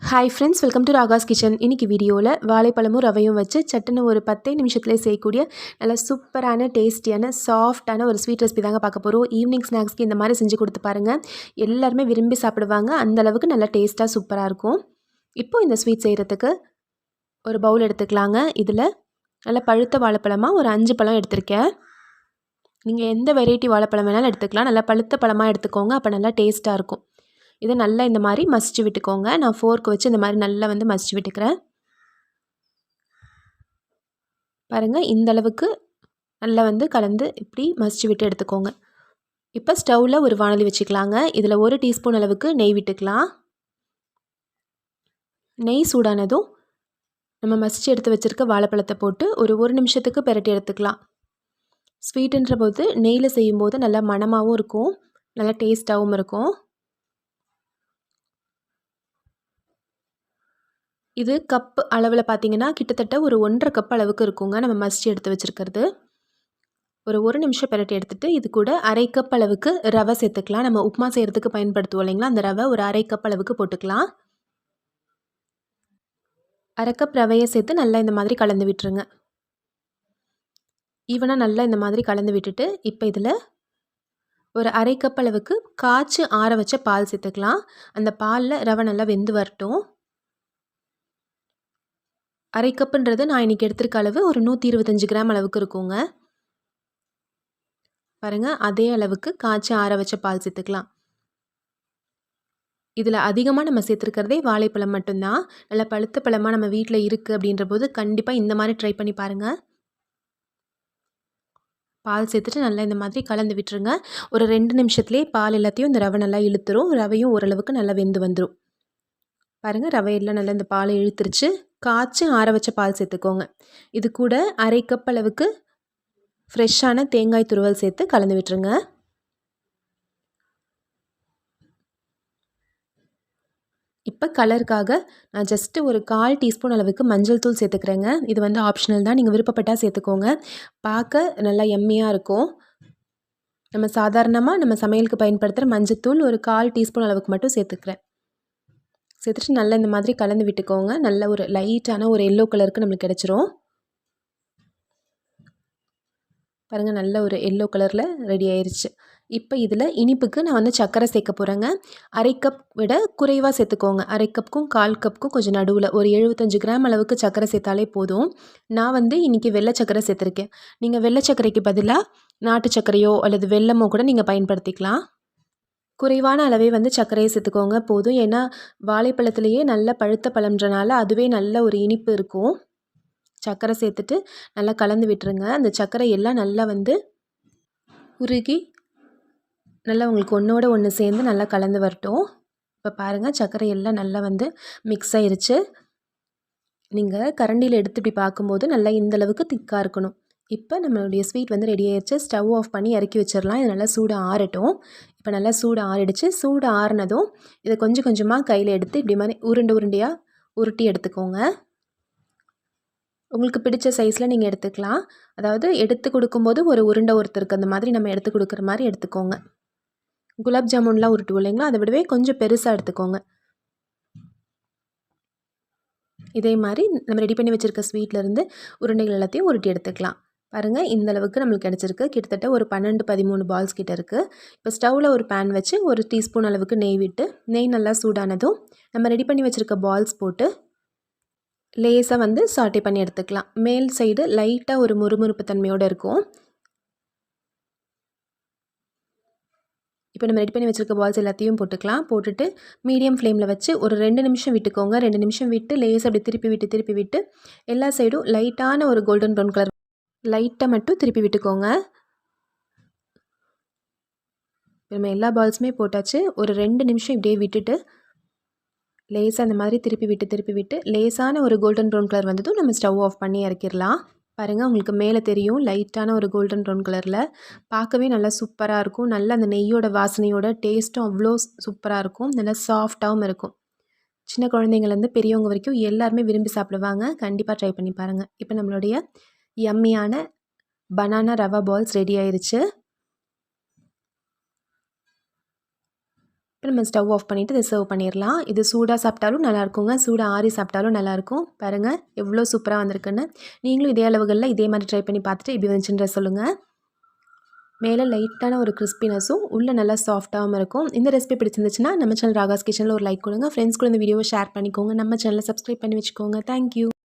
Hi friends, welcome to Raga's kitchen. இன்றைக்கி வீடியோவில் வாழைப்பழமும் ரவையும் வச்சு சட்டுன்னு ஒரு 10 நிமிஷத்துலேயே செய்யக்கூடிய நல்ல சூப்பரான டேஸ்டியான சாஃப்டான ஒரு ஸ்வீட் ரெசிபி தாங்க பார்க்க போகிறோம். ஈவினிங் ஸ்நாக்ஸ்க்கு இந்த மாதிரி செஞ்சு கொடுத்து பாருங்கள். எல்லாருமே விரும்பி சாப்பிடுவாங்க. அந்தளவுக்கு நல்லா டேஸ்ட்டாக சூப்பராக இருக்கும். இப்போது இந்த ஸ்வீட் செய்கிறதுக்கு ஒரு பவுல் எடுத்துக்கலாங்க. இதில் நல்லா பழுத்த வாழைப்பழமாக ஒரு 5 பழம் எடுத்திருக்கேன். நீங்கள் எந்த வெரைட்டி வாழைப்பழம் வேணாலும் எடுத்துக்கலாம். நல்லா பழுத்த பழமாக எடுத்துக்கோங்க, அப்போ நல்லா டேஸ்ட்டாக இருக்கும். இதை நல்லா இந்த மாதிரி மசிச்சு விட்டுக்கோங்க. நான் ஃபோர்க் வச்சு இந்த மாதிரி நல்லா மசிச்சு விட்டுக்கிறேன். பாருங்கள், இந்த அளவுக்கு நல்லா கலந்து இப்படி மசிச்சு விட்டு எடுத்துக்கோங்க. இப்போ ஸ்டவ்வில் ஒரு வாணலி வச்சுக்கலாங்க. இதில் 1 டீஸ்பூன் அளவுக்கு நெய் விட்டுக்கலாம். நெய் சூடானதும் நம்ம மசிச்சு எடுத்து வச்சுருக்க வாழைப்பழத்தை போட்டு ஒரு நிமிஷத்துக்கு பெரட்டி எடுத்துக்கலாம். ஸ்வீட்டுன்ற போது நெய்யில் செய்யும்போது நல்லா மணமாகவும் இருக்கும், நல்லா டேஸ்ட்டாகவும் இருக்கும். இது கப் அளவில் பார்த்தீங்கன்னா கிட்டத்தட்ட ஒரு 1.5 கப் அளவுக்கு இருக்குங்க நம்ம மசிச்சு எடுத்து வச்சுருக்கிறது. ஒரு நிமிஷம் பெரட்டி எடுத்துகிட்டு இது கூட 1/2 கப் அளவுக்கு ரவை சேர்த்துக்கலாம். நம்ம உப்புமா செய்கிறதுக்கு பயன்படுத்துவோம் இல்லைங்களா, அந்த ரவை ஒரு 1/2 கப் அளவுக்கு போட்டுக்கலாம். 1/2 கப் ரவையை சேர்த்து நல்லா இந்த மாதிரி கலந்து விட்டுருங்க. ஈவனாக நல்லா இந்த மாதிரி கலந்து விட்டுட்டு இப்போ இதில் ஒரு 1/2 கப் அளவுக்கு காய்ச்சி ஆற வச்ச பால் சேர்த்துக்கலாம். அந்த பாலில் ரவை நல்லா வெந்து வரட்டும். 1/2 கப்புன்றது நான் இன்றைக்கி எடுத்திருக்க அளவு ஒரு 125 கிராம் அளவுக்கு இருக்குங்க. பாருங்கள், அதே அளவுக்கு காய்ச்சி ஆற வச்ச பால் சேர்த்துக்கலாம். இதில் அதிகமாக நம்ம சேர்த்துருக்கிறதே வாழைப்பழம் மட்டும்தான். நல்லா பழுத்த பழமாக நம்ம வீட்டில் இருக்குது அப்படின்ற போது கண்டிப்பாக இந்த மாதிரி ட்ரை பண்ணி பாருங்கள். பால் சேர்த்துட்டு நல்லா இந்த மாதிரி கலந்து விட்டுருங்க. ஒரு 2 நிமிஷத்துலேயே பால் எல்லாத்தையும் இந்த ரவை நல்லா இழுத்துரும். ரவையும் ஓரளவுக்கு நல்லா வெந்து வந்துடும். பாருங்கள், ரவையெல்லாம் நல்லா இந்த பாலை இழுத்துருச்சு. காய்ச்சி ஆற வச்ச பால் சேர்த்துக்கோங்க. இது கூட 1/2 கப் அளவுக்கு ஃப்ரெஷ்ஷான தேங்காய் துருவல் சேர்த்து கலந்து விட்டுருங்க. இப்போ கலருக்காக நான் ஜஸ்ட்டு ஒரு 1/4 டீஸ்பூன் அளவுக்கு மஞ்சள் தூள் சேர்த்துக்கிறேங்க. இது ஆப்ஷனல் தான், நீங்கள் விருப்பப்பட்டால் சேர்த்துக்கோங்க. பார்க்க நல்லா எம்மியாக இருக்கும். நம்ம சாதாரணமாக நம்ம சமையலுக்கு பயன்படுத்துகிற மஞ்சத்தூள் ஒரு 1/4 டீஸ்பூன் அளவுக்கு மட்டும் சேர்த்துக்கிறேன். சேர்த்துட்டு நல்லா இந்த மாதிரி கலந்து விட்டுக்கோங்க. நல்ல ஒரு லைட்டான ஒரு எல்லோ கலருக்கு நம்மளுக்கு கிடச்சிரும். பாருங்கள், நல்ல ஒரு எல்லோ கலரில் ரெடி ஆயிடுச்சு. இப்போ இதில் இனிப்புக்கு நான் சர்க்கரை சேர்க்க போகிறேங்க. 1/2 கப் விட குறைவாக சேர்த்துக்கோங்க. 1/2 கப்புக்கும் 1/4 கப்புக்கும் கொஞ்சம் நடுவில் ஒரு 75 கிராம் அளவுக்கு சர்க்கரை சேர்த்தாலே போதும். நான் இன்றைக்கி வெள்ளை சர்க்கரை சேர்த்துருக்கேன். நீங்கள் வெள்ளை சர்க்கரைக்கு பதிலாக நாட்டு சர்க்கரையோ அல்லது வெல்லமோ கூட நீங்கள் பயன்படுத்திக்கலாம். குறைவான அளவே சர்க்கரையை சேர்த்துக்கோங்க போதும். ஏன்னா வாழைப்பழத்துலேயே நல்ல பழுத்த பழம்ன்றனால அதுவே நல்ல ஒரு இனிப்பு இருக்கும். சர்க்கரை சேர்த்துட்டு நல்லா கலந்து விட்டுருங்க. அந்த சர்க்கரை எல்லாம் நல்லா உருகி நல்லா உங்களுக்கு ஒன்றோட ஒன்று சேர்ந்து நல்லா கலந்து வரட்டும். இப்போ பாருங்கள், சர்க்கரை எல்லாம் நல்லா மிக்ஸ் ஆயிருச்சு. நீங்கள் கரண்டியில் எடுத்து இப்படி பார்க்கும்போது நல்லா இந்தளவுக்கு திக்காக இருக்கணும். இப்போ நம்மளுடைய ஸ்வீட் ரெடி ஆயிடுச்சு. ஸ்டவ் ஆஃப் பண்ணி இறக்கி வச்சிடலாம். இது நல்லா சூடு ஆறட்டும். இப்போ நல்லா சூடு ஆறிடுச்சு. சூடு ஆறினதும் இதை கொஞ்சம் கொஞ்சமாக கையில் எடுத்து இப்படி மாதிரி உருண்டையாக உருட்டி எடுத்துக்கோங்க. உங்களுக்கு பிடிச்ச சைஸில் நீங்கள் எடுத்துக்கலாம். அதாவது எடுத்து கொடுக்கும்போது ஒரு உருண்டை ஒருத்தருக்கு அந்த மாதிரி நம்ம எடுத்து கொடுக்குற மாதிரி எடுத்துக்கோங்க. குலாப் ஜாமுன்லாம் உருட்டுவோம் இல்லைங்களா, அதை விடவே கொஞ்சம் பெருசாக எடுத்துக்கோங்க. இதே மாதிரி நம்ம ரெடி பண்ணி வச்சுருக்க ஸ்வீட்லேருந்து உருண்டைகள் எல்லாத்தையும் உருட்டி எடுத்துக்கலாம். பாருங்கள், இந்த அளவுக்கு நம்மளுக்கு கிடச்சிருக்கு. கிட்டத்தட்ட ஒரு 12-13 பால்ஸ் கிட்ட இருக்குது. இப்போ ஸ்டவ்வில் ஒரு பேன் வச்சு 1 டீஸ்பூன் அளவுக்கு நெய் விட்டு, நெய் நல்லா சூடானதும் நம்ம ரெடி பண்ணி வச்சுருக்க பால்ஸ் போட்டு லேசாக சாட்டே பண்ணி எடுத்துக்கலாம். மேல் சைடு லைட்டாக ஒரு முறுமுறுப்பு தன்மையோடு இருக்கும். இப்போ நம்ம ரெடி பண்ணி வச்சுருக்க பால்ஸ் எல்லாத்தையும் போட்டுக்கலாம். போட்டுட்டு மீடியம் ஃப்ளேமில் வச்சு ஒரு 2 நிமிஷம் விட்டுக்கோங்க. 2 நிமிஷம் விட்டு லேசாக அப்படி திருப்பி விட்டு எல்லா சைடும் லைட்டான ஒரு கோல்டன் ப்ரௌன் கலர் லைட்டாக மட்டும் திருப்பி விட்டுக்கோங்க. நம்ம எல்லா பால்ஸுமே போட்டாச்சு. ஒரு 2 நிமிஷம் இப்படியே விட்டுட்டு லேசாக அந்த மாதிரி திருப்பி விட்டு லேசான ஒரு கோல்டன் ப்ரௌன் கலர் வந்ததும் நம்ம ஸ்டவ் ஆஃப் பண்ணி இறக்கிடலாம். பாருங்கள், உங்களுக்கு மேலே தெரியும் லைட்டான ஒரு கோல்டன் ப்ரௌன் கலரில். பார்க்கவே நல்லா சூப்பராக இருக்கும். நல்லா அந்த நெய்யோட வாசனையோட டேஸ்ட்டும் அவ்வளோ சூப்பராக இருக்கும். நல்லா சாஃப்டாகவும் இருக்கும். சின்ன குழந்தைங்கள்லேருந்து பெரியவங்க வரைக்கும் எல்லாருமே விரும்பி சாப்பிடுவாங்க. கண்டிப்பாக ட்ரை பண்ணி பாருங்கள். இப்போ நம்மளுடைய யம்மியான பனானா ரவா பால்ஸ் ரெடி ஆயிடுச்சு. இப்போ இப்போ நம்ம ஸ்டவ் ஆஃப் பண்ணிவிட்டு இதை சர்வ் பண்ணிடலாம். இது சூடாக சாப்பிட்டாலும் நல்லாயிருக்குங்க, சூடாக ஆறி சாப்பிட்டாலும் நல்லாயிருக்கும். பாருங்கள் எவ்வளோ சூப்பராக வந்திருக்குன்னு. நீங்களும் இதே அளவுகளில் இதே மாதிரி ட்ரை பண்ணி பார்த்துட்டு எப்படி வந்துச்சுன்ற சொல்லுங்கள். மேலே லைட்டான ஒரு கிறிஸ்பினஸும் உள்ளே நல்லா சாஃப்டாகவும் இருக்கும். இந்த ரெசிபி பிடிச்சிருந்துச்சுன்னா நம்ம சேனல் ராகாஸ் கிச்சனில் ஒரு லைக் கொடுங்க. ஃப்ரெண்ட்ஸ் கூட இந்த வீடியோவை ஷேர் பண்ணிக்கோங்க. நம்ம சேனலை சப்ஸ்கிரைப் பண்ணி வச்சுக்கோங்க. தேங்க்யூ.